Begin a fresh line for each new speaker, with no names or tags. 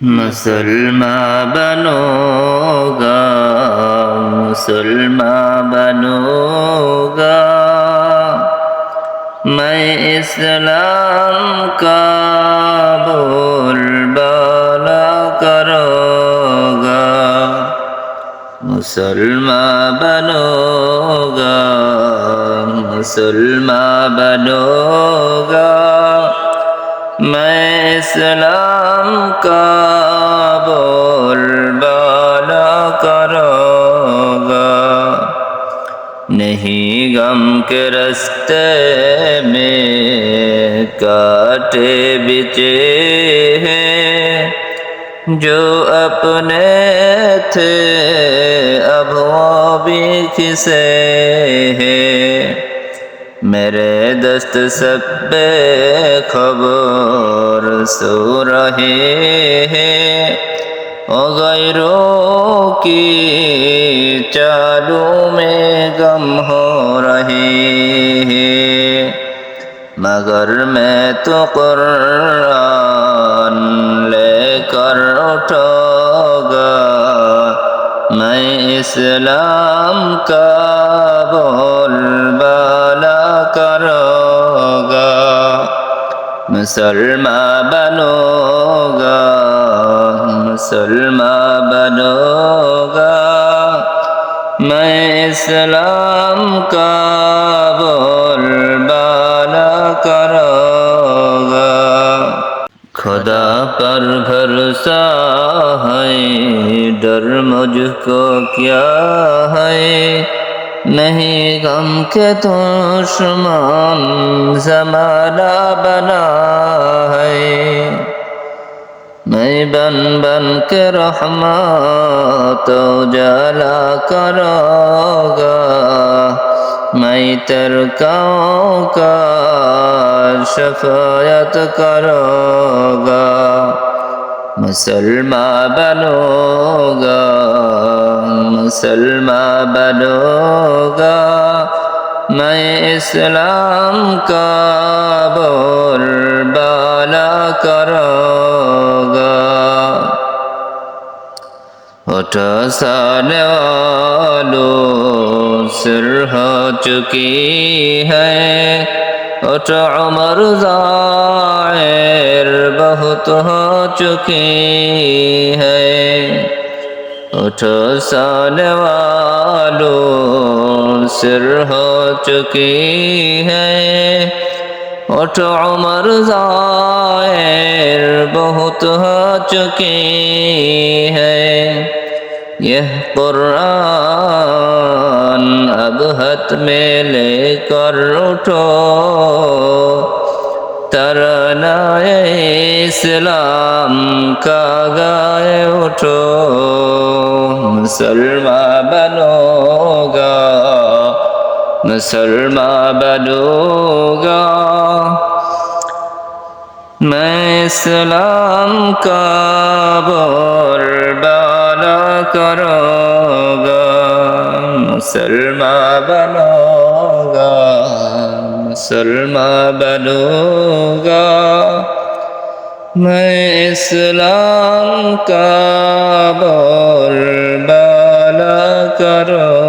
मुसलमान बनूंगा, मुसलमान बनूंगा, मैं इस्लाम का बोलबाला करूँगा। मुसलमान बनूंगा, मुसलमान बनूंगा, मैं इस्लाम का बोलबाला करूँगा। नहीं गम के रास्ते में कांटे बिछे हैं, जो अपने थे अब वो भी खिसे हैं। मेरे दस्त सब पे खबर सो रहे हैं, ओ गैरों की चालों में गम हो रहे हैं। मगर मैं तो कुरान लेकर उठूंगा, मैं इस्लाम का बोलबाला करूँगा। मुसलमान बनूंगा, मुसलमान बनूंगा, मैं इस्लाम का बोलबाला करूँगा। खुदा पर भरोसा है, डर मुझको क्या है, नहीं गम के दुश्मन ज़माना बना है। मैं बन बन के रहमत उजाला करूँगा, मैं तरकाओं का शफायत करूँगा। मुसलमान बनूंगा, मुसलमान बनूंगा, मैं इस्लाम का बोलबाला करूँगा। उठो साने वालों सिर हो चुकी है, उठो उमर ज़ाहिर बहुत हो चुकी है। उठो साने वालों सिर हो चुकी है, उठो उमर ज़ाहिर बहुत हो चुकी है। यह कुरान अब हाथ में लेकर उठो, तरानाए इस्लाम का गाए उठो। मुसलमान बनूंगा, मुसलमान बनूंगा, मैं इस्लाम का बोलबाला करूँगा। मुसलमान बनूंगा, मुसलमान बनूंगा, मैं इस्लाम का बोलबाला करूँगा।